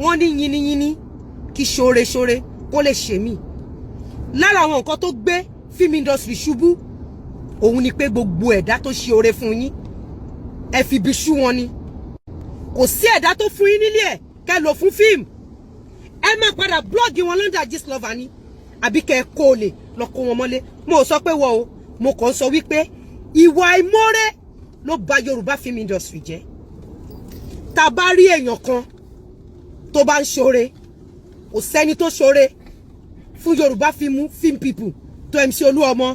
wọ́n ní yínníyínní kí ṣoore kó lè ṣe mí. Lára àwọn nǹkan tó gbé film industry ṣubú òun ni pé gbogbo ẹ̀dá tó ṣe oore fún yín ẹ fi bí ṣú wọn ni. Kò sí ẹ̀dá tó fún yín nílé ẹ̀ kẹ́ lò fún fíìmù. Ẹ máa padà blọ́ọ̀gì wọn lọ́ndà GISTLOVER ni àbí kẹ́ kó lè lọ kó wọn mọ́lé. Mo sọ pé wọ́n o, mo kàn sọ wípé ìwà àìmọ́re ló bà Yorùbá film industry jẹ́. Tá bá rí èèyàn kan tó bá ń ṣoore, kò sẹ́ni tó ṣoore fún Yorùbá film people tó MC Olúọmọ.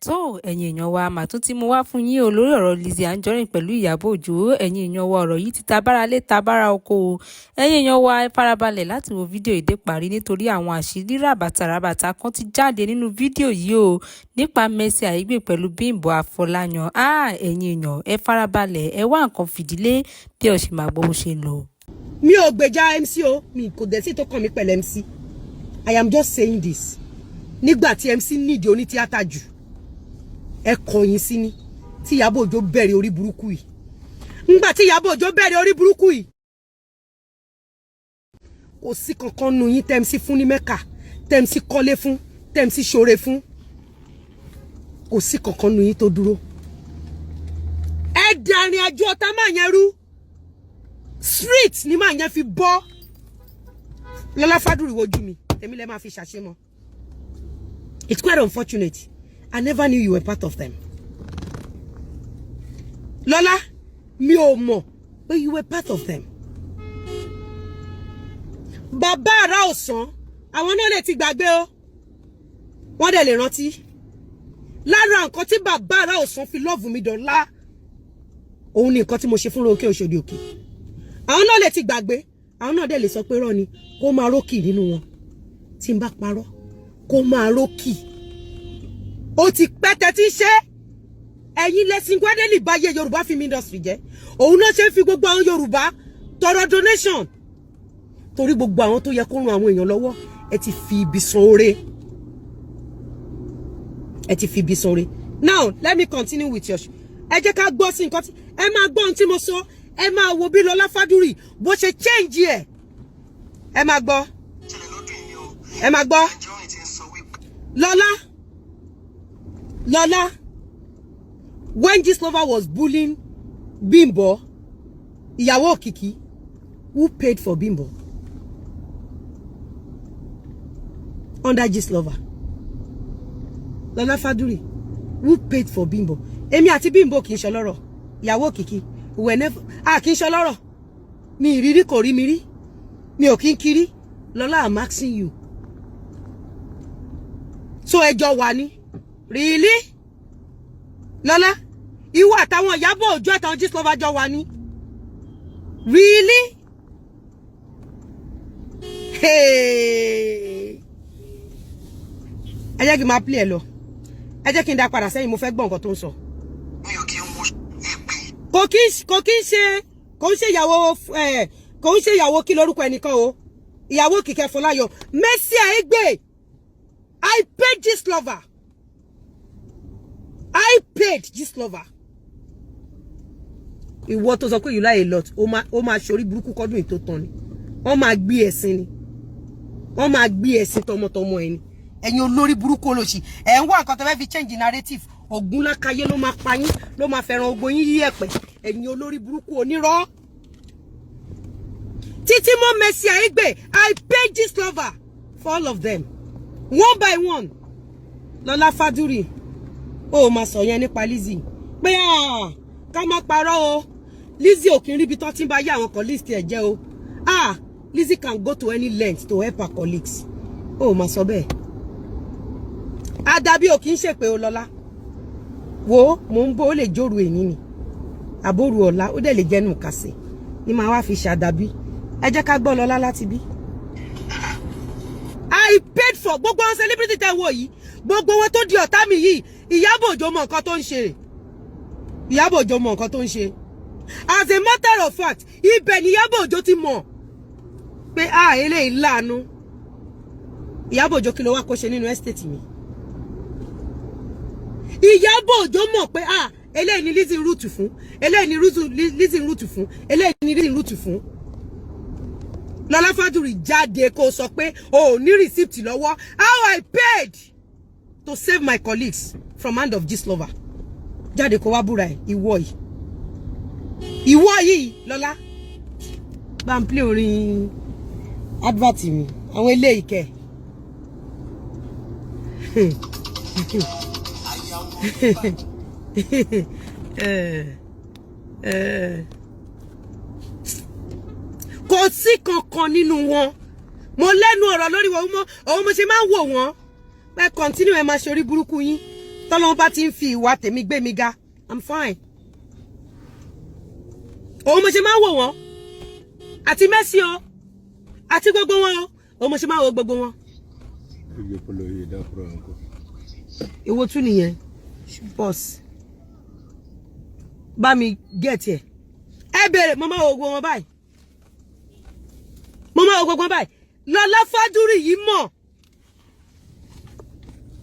tó ẹ̀yin èèyàn wa mà tún ti mú wá fún yín o lórí ọ̀rọ̀ Lizzy Anjorin pẹ̀lú Ìyábọ̀ Òjó. ẹ̀yin èèyàn wa ọ̀rọ̀ yìí ti tabára lé tabára oko o. ẹ̀yin èèyàn wa ẹ farabalẹ̀ láti wo fídíò ìdè parí nítorí àwọn àṣírí ràbàtàràbàtà kan ti jáde nínú fídíò yìí o nípa Mercy Aigbe pẹ̀lú Bimbo Afọláyan. ẹ̀yin èèyàn ẹ farabalẹ̀ ẹ wá nǹkan fìdílé bí ẹ ṣe máa gbọ́ bó ṣe ń lọ. Mi ò gbèjà MC o, mi kò dẹ̀ sí tó kàn mí pẹ̀lú MC. I am just saying this. Nígbà tí MC nídìí oní tíátà jù ẹ kọ̀yìn sí ni tí Ìyábọ̀ Òjó bẹ̀rẹ̀ orí burúkú yìí. Nígbà tí Ìyábọ̀ Òjó bẹ̀rẹ̀ orí burúkú yìí kò sí kankan nu yín tẹ́ MC fún ní Mẹ́kà, tẹ́ MC kọ́lé fún, tẹ́ MC ṣoore fún. Kò sí kankan nu yín tó dúró. Ẹ dàrin àjò ọ̀tá máa yẹn rú. Street ni máa yẹn fi bọ́. Lọ́lá Fádùrì wojú mi, èmi lẹ máa fi ṣàṣe mọ́. It's quite unfortunate. I never knew you were part of them. Lọ́lá, mi ò mọ̀ pé you were part of them. Bàbá àrà ọ̀sán, àwọn náà lè ti gbàgbé o. Wọ́n dẹ̀ lè rántí. Lára nǹkan tí bàbá àrà ọ̀sán fi lọ́ọ̀fù mi dọ̀la, òun ni nǹkan tí mo ṣe fún Rónkẹ́ Òṣòdì Òkè. Àwọn náà lè ti gbàgbé, àwọn náà dẹ̀ lè sọ pé rọ́ ni kó máa rókì nínú wọn. Tí n bá parọ́, kó máa rókì. Ó ti pẹ́ tẹ́ tí ń ṣe. Ẹ̀yin lẹ́sìn gbádẹ́lì báyé Yorùbá film industry jẹ́. Òun náà ṣe ń fi gbogbo àwọn Yorùbá tọrọ donation. Torí gbogbo àwọn tó yẹ kó ran àwọn èèyàn lọ́wọ́, ẹ ti fi ibi san oore. Ẹ ti fi ibi san oore. Now, let me continue with your ẹ jẹ́ ká gbọ́ sí nǹkan tí ẹ máa gbọ́ ohun tí mo sọ. Ẹ máa wo bí Lọ́lá Fádùrì bó ṣe change ẹ̀. Ẹ máa gbọ́. Ẹ máa gbọ́. Lọ́lá, when GISTLOVER was bullying Bimbo, ìyàwó Òkìkí, who paid for Bimbo? Under GISTLOVER. Lọ́lá Fádùrì, who paid for Bimbo? Èmi àti Bimbo kì í ṣe ọlọ́rọ̀. Ìyàwó Òkìkí, whenever kì í ṣe ọlọ́rọ̀. Mi ìrírí kò rí mi rí. Mi ò kí ń kiri. Lọ́lá, I'm asking you. So ẹjọ́ wà ní. Really? Lọ́lá, ìwọ àtàwọn Ìyábọ̀ Òjó àtàwọn GISTLOVER jọ wà ní. Really? Hey. Ẹ jẹ́ kí n máa play ẹ lọ. Ẹ jẹ́ kí n dá padà sẹ́yìn, mo fẹ́ gbọ́ nǹkan tó ń sọ. Kò ń ṣe ìyàwó kí lórúkọ ẹnìkan o. Ìyàwó Òkìkí Afọláyan. Mercy Aigbe. I paid GISTLOVER. I paid GISTLOVER. Ìwọ tó sọ pé you lie a lot. Ó máa ṣorí burúkú kọ́dún ètò tán ni. Wọ́n máa gbé ẹ̀sìn ni. Wọ́n máa gbé ẹ̀sìn tọmọtọmọ ẹni. Ẹ̀yin olórí burúkú olóṣì. Ẹ ń wá nǹkan tó fẹ́ fi change narrative. Ògún lákàyé ló máa pa yín, ló máa fẹ́ràn ogbó yín yí ẹ̀pẹ̀. Ẹ̀yin olórí burúkú onírọ́. Títí mọ́ Mercy Aigbe, I paid GISTLOVER for all of them. One by one. Lọ́lá Fádùrì. Ó máa sọ yẹn nípa Lizzy. Pé ká má parọ́ o. Lizzy ò kí ń ríbi tó ti ń bá yé àwọn colleagues ẹ̀ jẹ́ o. Lizzy can go to any length to help her colleagues. Ó máa sọ bẹ́ẹ̀. Àdàbí ò kí ń ṣèpè o Lọ́lá. Wo mò ń bó lè jóru èyí ni. Àbóru ọ̀la ó dẹ̀ lè jẹ́nu kàsẹ̀. Ni màá wá fi ṣàdàbí. Ẹ jẹ́ ká gbọ́ Lọ́lá láti bí. I paid for gbogbo àwọn celebrity tẹ́ wò yìí. Gbogbo wọn tó di ọ̀tá mi yìí. Ìyábọ̀ Òjó mọ nǹkan tó ń ṣe. Ìyábọ̀ Òjó mọ nǹkan tó ń ṣe. As a matter of fact, ibẹ̀ ni Ìyábọ̀ Òjó ti mọ̀ pé eléyìí láàánú. Ìyábọ̀ Òjó kí ló wá kó ṣe nínú estate mi. Ìyábọ̀ Òjó mọ̀ pé eléyìí ni Lizzy root fún. Eléyìí ni Lizzy root fún. Eléyìí ni Lizzy root fún. Lọlá Fádùrì jáde kó sọ pé o ò ní receipt lọ́wọ́. How I paid to save my colleagues from hand of GISTLOVER. Jáde kó wá búra ẹ̀ ìwọ yìí. Ìwọ yìí Lọlá. Bá ń play orin advert mi. Àwọn eléyìí kẹ̀. Kò sí kankan nínú wọn. Mo lẹ́nu ọ̀rọ̀ lórí wọn mo ṣe máa ń wò wọ́n. Pé continue ẹ máa ṣe orí burúkú yín. Tọ́lọ́run bá ti ń fi ìwà tèmi gbé mi ga. I'm fine. Mo ṣe máa ń wò wọ́n. Àti Messi o. Àti gbogbo wọn o. Mo ṣe máa ń wò gbogbo wọn. Èwo tún nìyẹn. Boss. Bá mi get here. Ẹ bẹ̀rẹ̀ mo máa wò gbogbo wọn báyìí. Mo máa wò gbogbo wọn báyìí. Lọlá Fádùrì yìí mọ̀.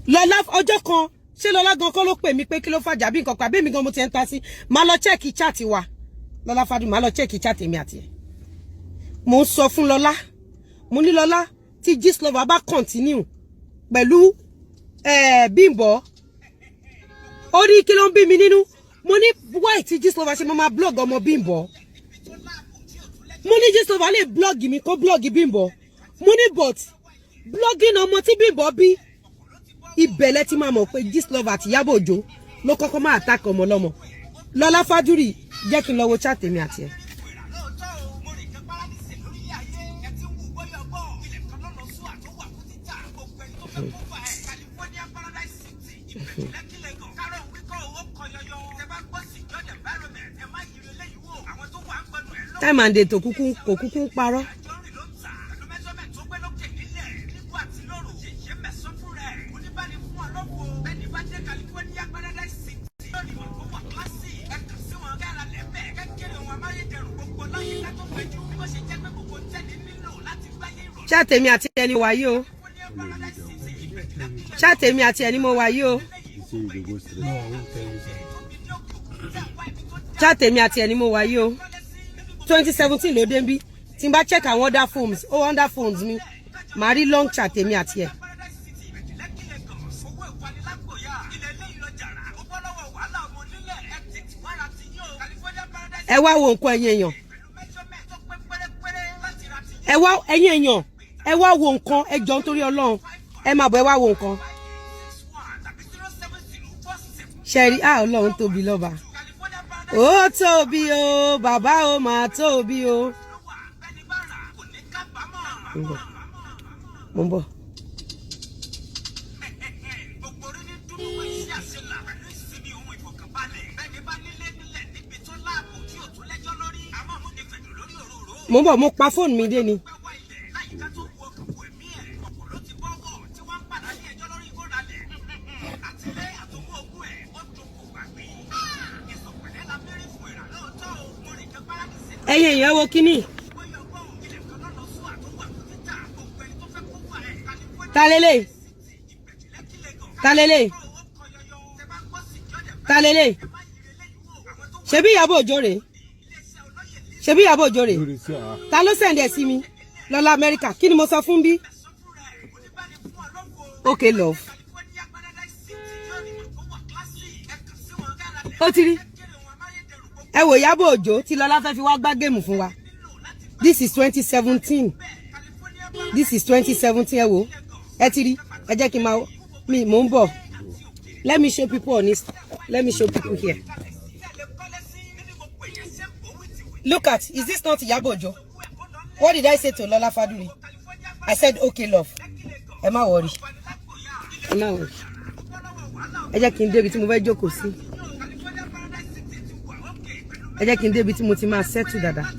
Lọlá ọjọ́ kan ṣé Lọlá gan kọ́ ló pè mí pé kí ló fàjà bí nǹkan pa bí mi gan mo ti ń ta sí. Máa lọ check chat wa. Lọlá Fádùrì máa lọ check chat èmi àti ẹ̀. Mo ń sọ fún Lọlá. Mo ní Lọlá tí GISTLOVER bá continue pẹ̀lú Bimbo. Ó ní kí ló ń bí mi nínú. Mo ní why tí GISTLOVER ṣe máa blog ọmọ Bimbo. Mo ní GISTLOVER lè blog mi kó blog Bimbo. Mo ní but blogging ọmọ tí Bimbo bí ìbẹ̀lẹ̀ tí máa mọ̀ pé GISTLOVER àti Ìyábọ̀ Òjó ló kọ́kọ́ máa attack ọmọ lọ́mọ. Lọlá Fádùrì jẹ́ kí n lọ wo chat èmi àti ẹ̀. Time and date kò kúkú parọ́. Chat èmi àti ẹni wáyé o. Chat èmi àti ẹni mo wáyé o. Chat èmi àti ẹni mo wáyé o. 2017 ló dé nbí. Tí n bá check àwọn other phones, other phones mi. Màá rí long chat èmi àti ẹ. Ẹ wá wo nǹkan ẹ̀yin èèyàn. Ẹ wá ẹ̀yin èèyàn. Ẹ wá wo nǹkan ẹ jọ̀ọ́ nítorí Ọlọ́run. Ẹ máa bọ̀ ẹ wá wo nǹkan. Ṣẹ̀rí Ọlọ́run tóbi lọ́ba. Ó tóbi o, bàbá o máa tóbi o. Mo ń bọ̀. Mo pa fóònù mi dé ni. Ẹ̀yin èèyàn wo kíní. Ta lélẹ̀. Ṣebí Ìyábọ̀ Òjó rèé. Ta ló send ẹ sí mi? Lọlá Amẹ́ríkà. Kí ni mo sọ fún bí? Okay love. Ó ti rí. Ẹ wò Ìyábọ̀ Òjó tí Lọlá fẹ́ fi wá gbá géèmù fún wa. This is 2017. Ẹ wò. Ẹ ti rí. Ẹ jẹ́ kí n máa mò ń bọ̀. Let me show people on this. Let me show people here. Look at, is this not Ìyábọ̀ Òjó? What did I say to Lọlá Fádùrì? I said okay love. Ẹ má worry. Ẹ jẹ́ kí n débi tí mo fẹ́ jókòó sí. Ẹ jẹ́ kí n débi tí mo ti máa settle dáadáa.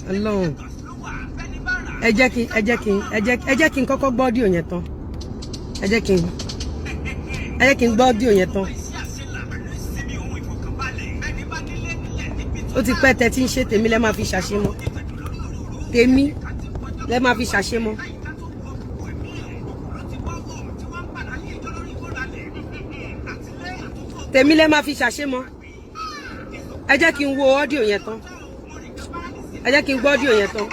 Ọlọ́run. Ẹ jẹ́ kí n kọ́kọ́ gbọ́ audio yẹn tán. Ẹ jẹ́ kí n gbọ́ audio yẹn tán. Ó ti pẹ́ tẹ́ tí ń ṣe tèmi lẹ́ máa fi ṣàṣemọ́. Tèmi lẹ́ máa fi ṣàṣemọ́. tèmi lẹ máa fi ṣàṣemọ. Ẹ jẹ́ kí n wo audio yẹn tán. Ẹ jẹ́ kí n gbọ́ audio yẹn tán.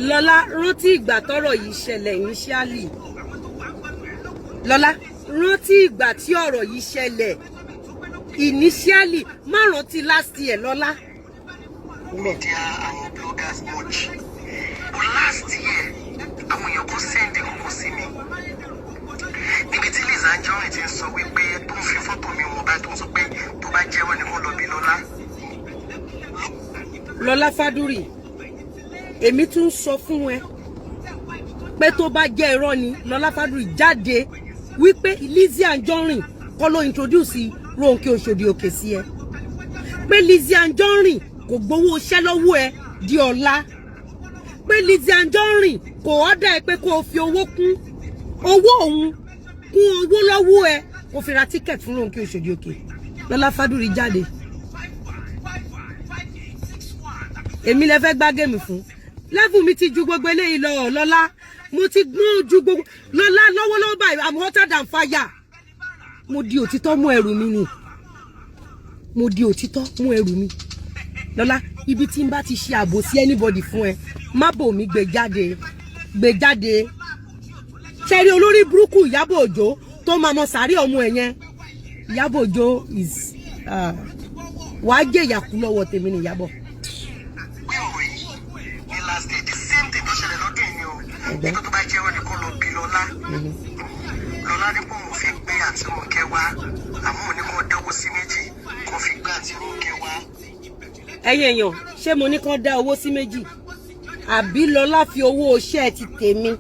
Lọ́lá rántí ìgbà tọ́rọ̀ yìí ṣẹlẹ̀ initially. Lọ́lá rántí ìgbà tí ọ̀rọ̀ yìí ṣẹlẹ̀ initially, má rántí last year Lọ́lá. Media àwọn bloggers watch. But last year, àwọn èèyàn kan send ọkọ̀ sí mi. Níbi tí Lizzy Anjorin ti ń sọ wípé tó ń fi fọ́tò mi wọ̀n bá tó ń sọ pé tó bá jẹ́wọ́ ni wọ́n lọ bí Lọ́lá. Lọ́lá Fádúrì, èmi tún sọ fún ẹ pé tó bá jẹ́ irọ́ ni Lọ́lá Fádúrì jáde wípé Lizzy Anjorin kọ́ ló introduce Ronke Oshodi Òkè sí ẹ. Pé Lizzy Anjorin kò gbowó iṣẹ́ lọ́wọ́ ẹ di ọ̀la. Pé Lizzy Anjorin kò ọ́dà ẹ pé kó o fi owó kún owó òun kún owó lọ́wọ́ ẹ kó fi ra tíkẹ̀tì fún Ronke Oshodi Òkè. Lọ́lá Fádúrì jáde. Èmi lẹ fẹ́ gbá géèmù fún. Level mi ti ju gbogbo eléyìí lọ Lọ́lá. Mo ti gbọ́n ju gbogbo Lọ́lá lọ́wọ́lọ́wọ́ báyìí I'm hotter than fire. Mo di òtítọ́ mú ẹrù mi ni. Mo di òtítọ́ mú ẹrù mi. Lọ́lá, ibi tí n bá ti ṣe àbò sí anybody fún ẹ, má bò mí gbé jáde. Gbé jáde. Ṣé rí olórí burúkú Ìyábọ̀ Òjó tó máa mọ sàárè ọmọ ẹ̀ yẹn. Ìyábọ̀ Òjó is wàá jẹ́ ìyàkú lọ́wọ́ tèmi ni Ìyábọ̀. Nígbà tó bá jẹ́wọ́ ni kó lọ bí Lọ́lá. Lọ́lá ní kó mo fi gbé àti Ronke wá. Àmọ́ òní kó dáwó sí méjì kó fi gbé àti Ronke wá. Ẹ̀yin èèyàn, ṣé mo ní kán dá owó sí méjì? Àbí Lọ́lá fi owó iṣẹ́ ti tèmi.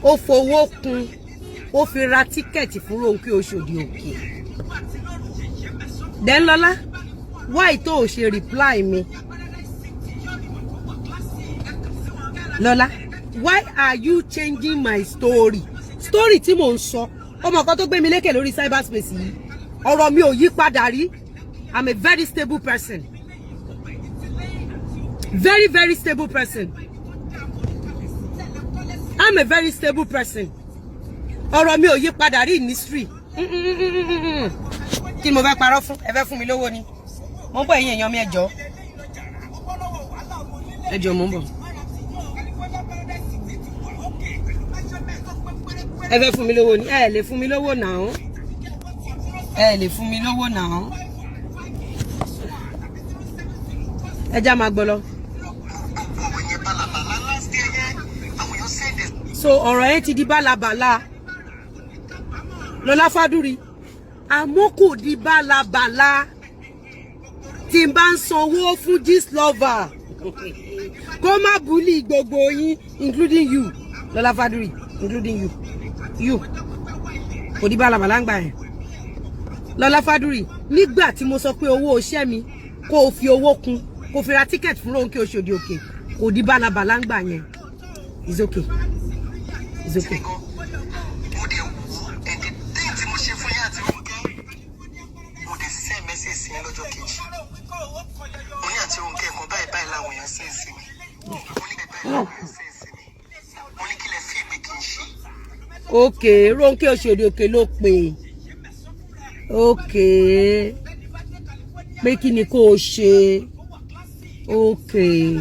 Ó fowó kún. Ó fi ra tíkẹ̀tì fún Ronke Oshodi Òkè. Then Lọ́lá, why tó o ṣe reply mi? Lọ́lá, why are you changing my story? Story tí mò ń sọ. Ọmọ kan tó gbé mi lékè lórí cyberspace yìí. Ọ̀rọ̀ mi ò yí padà rí. I'm a very stable person. Very, very stable person. I'm a very stable person. Ọ̀rọ̀ mi ò yí padà rí in history. Kí ni mo fẹ́ parọ́ fún? Ẹ fẹ́ fún mi lówó ni. Mo ń bọ̀ ẹ̀yin èèyàn mi ẹ jọ̀ọ́. Ẹ jọ̀ọ́ mo ń bọ̀. Ẹ fẹ́ fún mi lówó ni. Ẹ lè fún mi lówó náà. Ẹ lè fún mi lówó náà. Ẹ já máa gbọ́ lọ. So ọ̀rọ̀ yẹn ti di bálabàla. Lọ́lá Fádúrì, àmọ́ kò di bálabàla. Tí n bá ń sanwó fún GISTLOVER. Kó má bully gbogbo yín, including you. Lọ́lá Fádúrì, including you. You. Kò di bálabàla ń gbà yẹn. Lọ́lá Fádúrì, nígbà tí mo sọ pé owó iṣẹ́ mi kó o fi owó kún, kó o fi ra tíkẹ̀tì fún Ronke Oshodi Òkè, kò di bálabàla ń gbà yẹn. It's okay. It's okay. Okay, Ronke Oshodi Òkè ló pè. Okay. Pé kí ni kó o ṣe? Okay.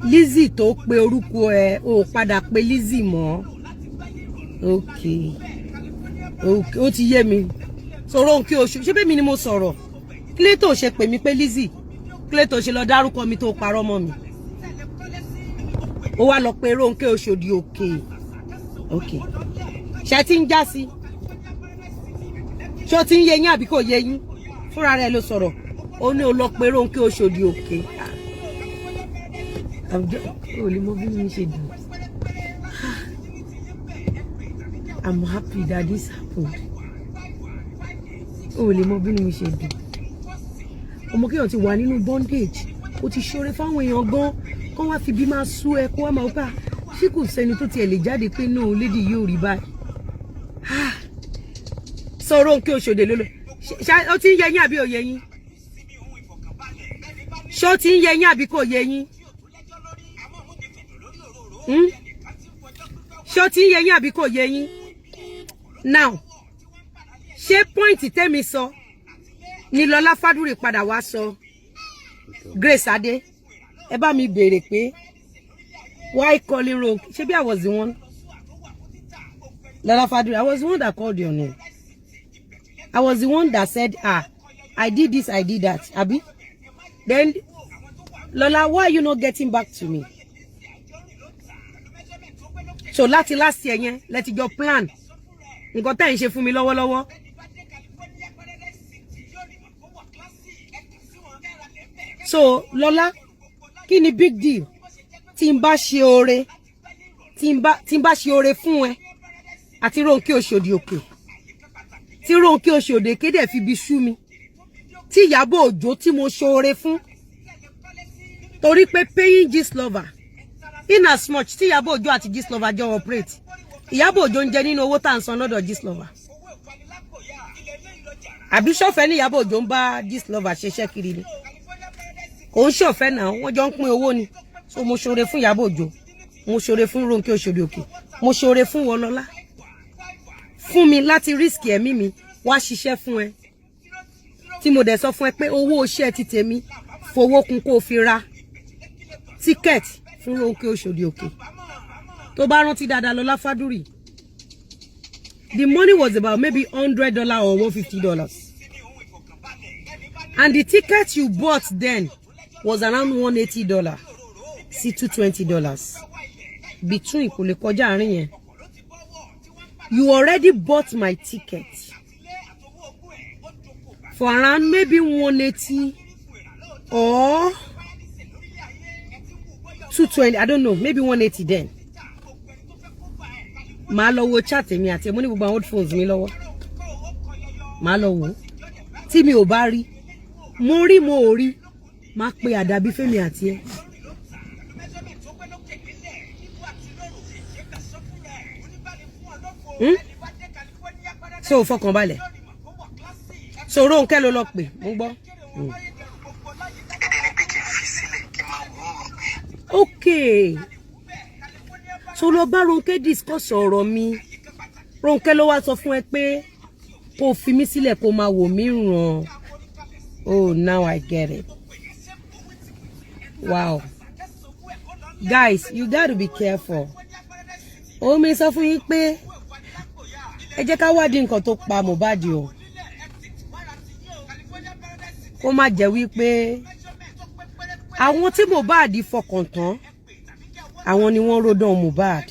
Lizzy tó pe orúkọ ẹ ó padà pè Lizzy mọ́. Okay. Okay, ó ti yé mi. So Ronke Oshodi, ṣé bẹ́ẹ̀ mi ni mo sọ̀rọ̀? Kí lè tó ṣe pè mí pé Lizzy? Kí lè tó ṣe lọ dárúkọ mi tó parọ́ mọ́ mi? Ó wá lọ pé Ronke Oshodi Òkè. Okay. Ṣé ti ń já sí? Ṣé ó ti ń yé yín àbí kò yé yín? Fúnra rẹ̀ ló sọ̀rọ̀. Ó ní ó lọ pé Ronke Oshodi Òkè. I'm happy that this happened. Oh, lè mọ bínú mi ṣe dùn. Ọmọ kéèyàn ti wà nínú bondage. Ó ti ṣoore fáwọn èèyàn gan. Kán wá fi bí máa sú ẹ kó wá máa wípé ṣé kò sẹ́ni tó tiẹ̀ lè jáde pé no lady yóò rí báyìí. Sọ Ronke Oshodi lolo. Ó ti ń yé yín àbí ò yé yín? Ṣé ó ti ń yé yín àbí kò yé yín? Ṣó ti yé yín àbí kò yé yín? Now, ṣé point tèmi sọ ni Lọlá Fádúrì padà wá sọ. Grace Ade, ẹ bá mi béèrè pé why calling wrong? Ṣebí I was the one. Lọlá Fádúrì, I was the one that called your name. I was the one that said, I did this, I did that. Abi? Then, Lola, why are you not getting back to me? So, láti last year, yẹn, let it go plan. Nǹkan tẹ́ ń ṣe fún mi lọ́wọ́lọ́wọ́. So, Lola, kí ni big deal? Tí n bá ṣe oore, tí n bá ṣe oore fún ẹ, àti Ronke Oṣòdì Òkè. Tí Ronke Oṣòdì Òkè dẹ̀ fi bí sú mi. Tí Ìyábọ̀ Òjó tí mo ṣe oore fún. Torí pé paying GISTLOVER. In as much tí Ìyábọ̀ Òjó àti GISTLOVER jọ operate. Ìyábọ̀ Òjó ń jẹ nínú owó tá à ń san lọ́dọ̀ GISTLOVER. Àbí ṣọ̀fẹ́ ni Ìyábọ̀ Òjó ń bá GISTLOVER ṣeṣẹ́ kiri ni. Kò ń ṣọ̀fẹ́ náà, wọ́n jọ ń pín owó ni. So mo ṣoore fún Ìyábọ̀ Òjó. Mo ṣoore fún Ronke Oṣòdì Òkè. Mo ṣoore fún Wọlọ́lá. Fún mi láti risk ẹ̀mí mi wá ṣiṣẹ́ fún ẹ. Tí mo dẹ̀ sọ fún ẹ pé owó iṣẹ́ ti tèmi fowó kún kó fi ra ticket fún Ronke Oṣòdì Òkè. Tó bá rántí dáadáa Lọlá Fádúrì. The money was about maybe $100 or $150. And the ticket you bought then was around $180. See $220. Between kò lè kọjá àárín yẹn. You already bought my ticket for around maybe 180 or 220. I don't know, maybe 180 then. Màá lọ wo chat mi àti mo ní gbogbo old phones mi lọ́wọ́. Màá lọ wo. Tí mi ò bá rí, mo rí mo ò rí, màá pe àdàbí fẹ́mi àti ẹ. So fọkàn balẹ̀. So Ronke ló lọ pè, mo gbọ́. Okay. So lọ bá Ronke discuss ọ̀rọ̀ mi. Ronke ló wá sọ fún ẹ pé kó fi mí sílẹ̀ kó máa wò mí ràn. Oh, now I get it. Wow. Guys, you got to be careful. Ó mi sọ fún yín pé ẹ jẹ́ ká wádìí nǹkan tó pa Mohbad o. Kó má jẹ́ wí pé àwọn tí Mohbad fọkàn tán àwọn ni wọ́n ròdàn Mohbad.